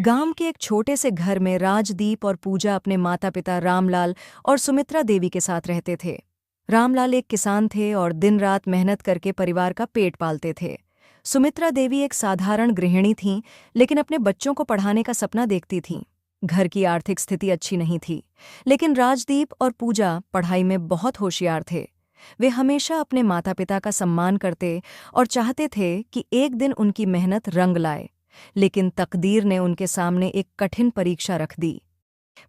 गांव के एक छोटे से घर में राजदीप और पूजा अपने माता पिता रामलाल और सुमित्रा देवी के साथ रहते थे। रामलाल एक किसान थे और दिन रात मेहनत करके परिवार का पेट पालते थे। सुमित्रा देवी एक साधारण गृहिणी थीं, लेकिन अपने बच्चों को पढ़ाने का सपना देखती थीं। घर की आर्थिक स्थिति अच्छी नहीं थी, लेकिन राजदीप और पूजा पढ़ाई में बहुत होशियार थे। वे हमेशा अपने माता पिता का सम्मान करते और चाहते थे कि एक दिन उनकी मेहनत रंग लाए। लेकिन तकदीर ने उनके सामने एक कठिन परीक्षा रख दी।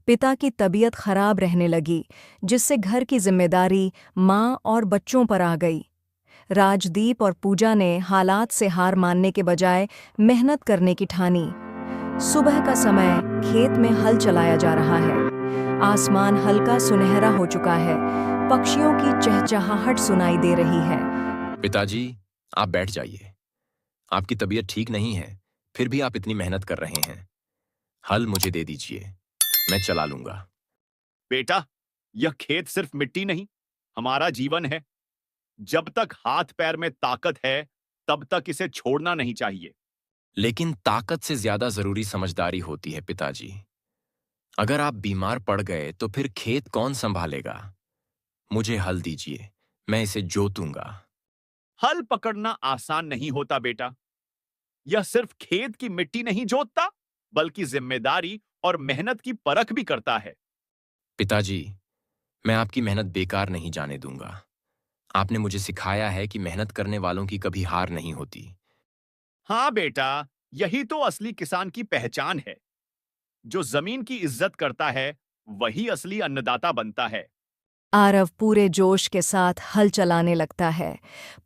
पिता की तबीयत खराब रहने लगी, जिससे घर की जिम्मेदारी माँ और बच्चों पर आ गई। राजदीप और पूजा ने हालात से हार मानने के बजाय मेहनत करने की ठानी। सुबह का समय, खेत में हल चलाया जा रहा है। आसमान हल्का सुनहरा हो चुका है, पक्षियों की चहचहाहट सुनाई दे रही है। पिताजी, आप बैठ जाइए। आपकी तबीयत ठीक नहीं है, फिर भी आप इतनी मेहनत कर रहे हैं। हल मुझे दे दीजिए, मैं चला लूंगा। बेटा, यह खेत सिर्फ मिट्टी नहीं, हमारा जीवन है। जब तक हाथ पैर में ताकत है, तब तक इसे छोड़ना नहीं चाहिए। लेकिन ताकत से ज्यादा जरूरी समझदारी होती है पिताजी। अगर आप बीमार पड़ गए तो फिर खेत कौन संभालेगा? मुझे हल दीजिए, मैं इसे जोतूंगा। हल पकड़ना आसान नहीं होता बेटा। यह सिर्फ खेत की मिट्टी नहीं जोतता, बल्कि जिम्मेदारी और मेहनत की परख भी करता है। पिताजी, मैं आपकी मेहनत बेकार नहीं जाने दूंगा। आपने मुझे सिखाया है कि मेहनत करने वालों की कभी हार नहीं होती। हाँ बेटा, यही तो असली किसान की पहचान है। जो जमीन की इज्जत करता है, वही असली अन्नदाता बनता है। आरव पूरे जोश के साथ हल चलाने लगता है।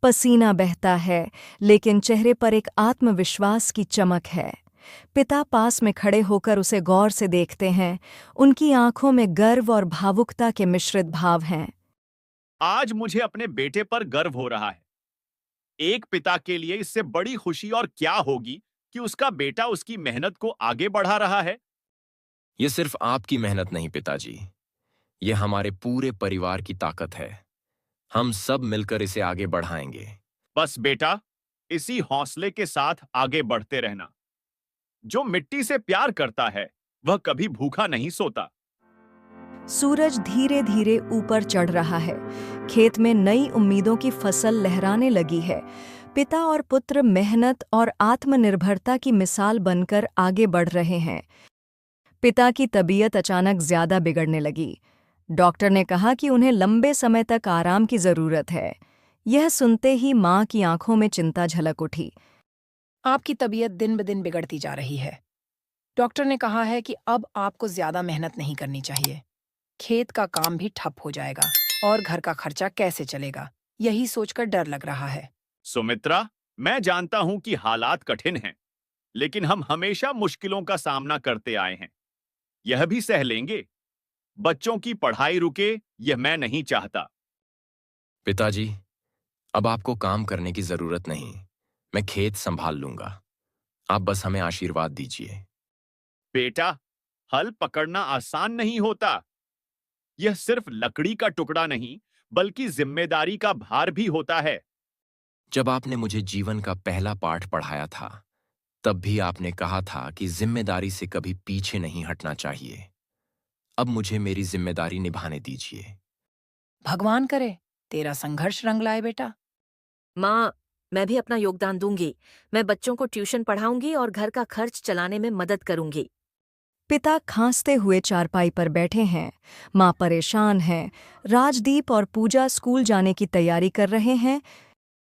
पसीना बहता है, लेकिन चेहरे पर एक आत्मविश्वास की चमक है। पिता पास में खड़े होकर उसे गौर से देखते हैं। उनकी आंखों में गर्व और भावुकता के मिश्रित भाव हैं। आज मुझे अपने बेटे पर गर्व हो रहा है। एक पिता के लिए इससे बड़ी खुशी और क्या होगी कि उसका बेटा उसकी मेहनत को आगे बढ़ा रहा है। यह सिर्फ आपकी मेहनत नहीं पिताजी, यह हमारे पूरे परिवार की ताकत है। हम सब मिलकर इसे आगे बढ़ाएंगे। बस बेटा, इसी हौसले के साथ आगे बढ़ते रहना। जो मिट्टी से प्यार करता है, वह कभी भूखा नहीं सोता। सूरज धीरे धीरे ऊपर चढ़ रहा है। खेत में नई उम्मीदों की फसल लहराने लगी है। पिता और पुत्र मेहनत और आत्मनिर्भरता की मिसाल बनकर आगे बढ़ रहे हैं। पिता की तबीयत अचानक ज्यादा बिगड़ने लगी। डॉक्टर ने कहा कि उन्हें लंबे समय तक आराम की जरूरत है। यह सुनते ही माँ की आंखों में चिंता झलक उठी। आपकी तबीयत दिन ब दिन बिगड़ती जा रही है। डॉक्टर ने कहा है कि अब आपको ज्यादा मेहनत नहीं करनी चाहिए। खेत का काम भी ठप हो जाएगा और घर का खर्चा कैसे चलेगा, यही सोचकर डर लग रहा है। सुमित्रा, मैं जानता हूं कि हालात कठिन हैं, लेकिन हम हमेशा मुश्किलों का सामना करते आए हैं। यह भी सह लेंगे। बच्चों की पढ़ाई रुके, यह मैं नहीं चाहता। पिताजी, अब आपको काम करने की जरूरत नहीं। मैं खेत संभाल लूंगा। आप बस हमें आशीर्वाद दीजिए। बेटा, हल पकड़ना आसान नहीं होता। यह सिर्फ लकड़ी का टुकड़ा नहीं, बल्कि जिम्मेदारी का भार भी होता है। जब आपने मुझे जीवन का पहला पाठ पढ़ाया था, तब भी आपने कहा था कि जिम्मेदारी से कभी पीछे नहीं हटना चाहिए। अब मुझे मेरी जिम्मेदारी निभाने दीजिए। भगवान करे तेरा संघर्ष रंग लाए बेटा। माँ, मैं भी अपना योगदान दूंगी। मैं बच्चों को ट्यूशन पढ़ाऊंगी और घर का खर्च चलाने में मदद करूंगी। पिता खांसते हुए चारपाई पर बैठे हैं। माँ परेशान है। राजदीप और पूजा स्कूल जाने की तैयारी कर रहे हैं।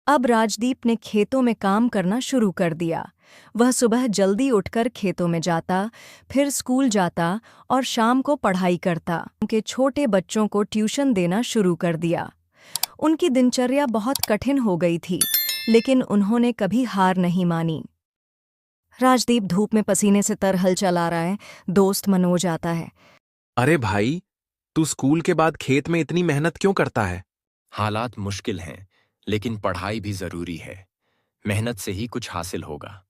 अब राजदीप ने खेतों में काम करना शुरू कर दिया। वह सुबह जल्दी उठकर खेतों में जाता, फिर स्कूल जाता और शाम को पढ़ाई करता। उनके छोटे बच्चों को ट्यूशन देना शुरू कर दिया। उनकी दिनचर्या बहुत कठिन हो गई थी, लेकिन उन्होंने कभी हार नहीं मानी। राजदीप धूप में पसीने से तर हल चला रहा है। दोस्त मनोज आता है। अरे भाई, तू स्कूल के बाद खेत में इतनी मेहनत क्यों करता है? हालात मुश्किल हैं, लेकिन पढ़ाई भी जरूरी है। मेहनत से ही कुछ हासिल होगा।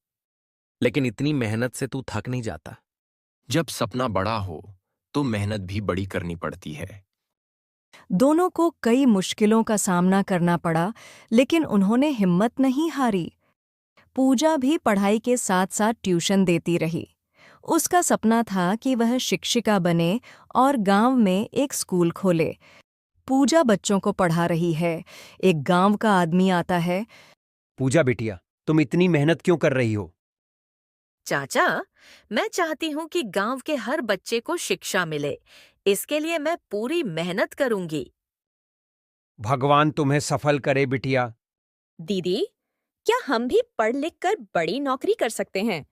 लेकिन इतनी मेहनत से तू थक नहीं जाता? जब सपना बड़ा हो, तो मेहनत भी बड़ी करनी पड़ती है। दोनों को कई मुश्किलों का सामना करना पड़ा, लेकिन उन्होंने हिम्मत नहीं हारी। पूजा भी पढ़ाई के साथ साथ ट्यूशन देती रही। उसका सपना था कि वह शिक्षिका बने और गांव में एक स्कूल खोले। पूजा बच्चों को पढ़ा रही है। एक गांव का आदमी आता है। पूजा बिटिया, तुम इतनी मेहनत क्यों कर रही हो? चाचा, मैं चाहती हूँ कि गांव के हर बच्चे को शिक्षा मिले। इसके लिए मैं पूरी मेहनत करूंगी। भगवान तुम्हें सफल करे बिटिया। दीदी, क्या हम भी पढ़ लिख कर बड़ी नौकरी कर सकते हैं?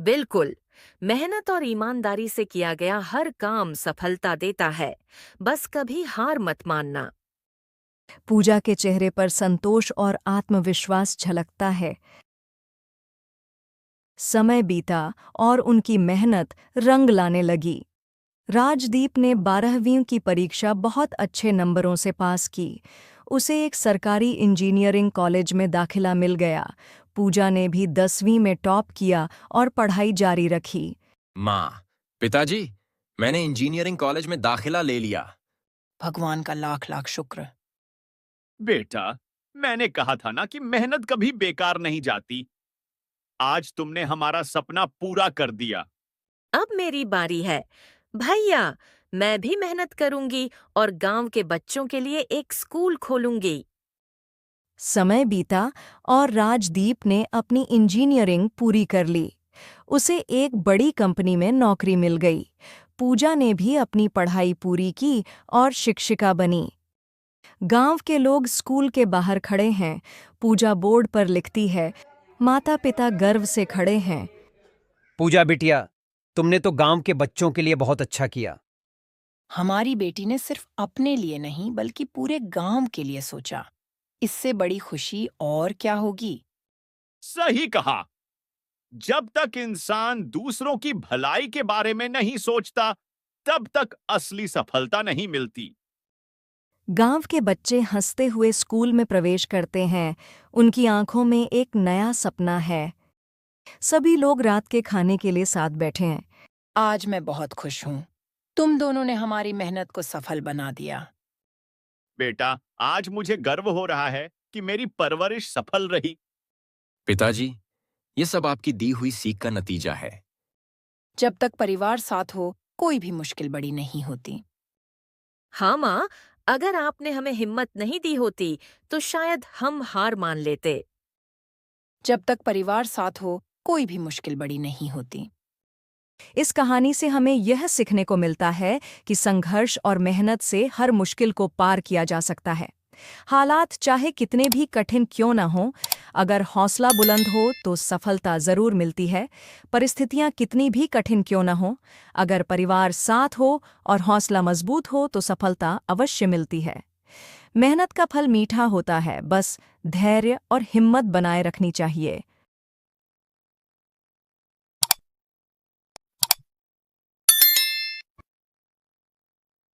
बिल्कुल। मेहनत और ईमानदारी से किया गया हर काम सफलता देता है। बस कभी हार मत मानना। पूजा के चेहरे पर संतोष और आत्मविश्वास झलकता है। समय बीता और उनकी मेहनत रंग लाने लगी। राजदीप ने 12वीं की परीक्षा बहुत अच्छे नंबरों से पास की। उसे एक सरकारी इंजीनियरिंग कॉलेज में दाखिला मिल गया। पूजा ने भी 10वीं में टॉप किया और पढ़ाई जारी रखी। माँ, पिताजी, मैंने इंजीनियरिंग कॉलेज में दाखिला ले लिया। भगवान का लाख लाख शुक्र। बेटा, मैंने कहा था ना कि मेहनत कभी बेकार नहीं जाती। आज तुमने हमारा सपना पूरा कर दिया। अब मेरी बारी है। भैया, मैं भी मेहनत करूंगी और गांव के बच्चों के लिए एक स्कूल खोलूंगी। समय बीता और राजदीप ने अपनी इंजीनियरिंग पूरी कर ली। उसे एक बड़ी कंपनी में नौकरी मिल गई। पूजा ने भी अपनी पढ़ाई पूरी की और शिक्षिका बनी। गांव के लोग स्कूल के बाहर खड़े हैं। पूजा बोर्ड पर लिखती है। माता-पिता गर्व से खड़े हैं। पूजा बिटिया, तुमने तो गांव के बच्चों के लिए बहुत अच्छा किया। हमारी बेटी ने सिर्फ अपने लिए नहीं बल्कि पूरे गांव के लिए सोचा। इससे बड़ी खुशी और क्या होगी? सही कहा। जब तक इंसान दूसरों की भलाई के बारे में नहीं सोचता, तब तक असली सफलता नहीं मिलती। गांव के बच्चे हंसते हुए स्कूल में प्रवेश करते हैं। उनकी आंखों में एक नया सपना है। सभी लोग रात के खाने के लिए साथ बैठे हैं। आज मैं बहुत खुश हूँ। तुम दोनों ने हमारी मेहनत को सफल बना दिया। बेटा, आज मुझे गर्व हो रहा है कि मेरी परवरिश सफल रही। पिताजी, ये सब आपकी दी हुई सीख का नतीजा है। जब तक परिवार साथ हो, कोई भी मुश्किल बड़ी नहीं होती। हाँ माँ, अगर आपने हमें हिम्मत नहीं दी होती तो शायद हम हार मान लेते। जब तक परिवार साथ हो, कोई भी मुश्किल बड़ी नहीं होती। इस कहानी से हमें यह सीखने को मिलता है कि संघर्ष और मेहनत से हर मुश्किल को पार किया जा सकता है। हालात चाहे कितने भी कठिन क्यों न हों, अगर हौसला बुलंद हो तो सफलता जरूर मिलती है। परिस्थितियां कितनी भी कठिन क्यों न हों, अगर परिवार साथ हो और हौसला मजबूत हो तो सफलता अवश्य मिलती है। मेहनत का फल मीठा होता है, बस धैर्य और हिम्मत बनाए रखनी चाहिए।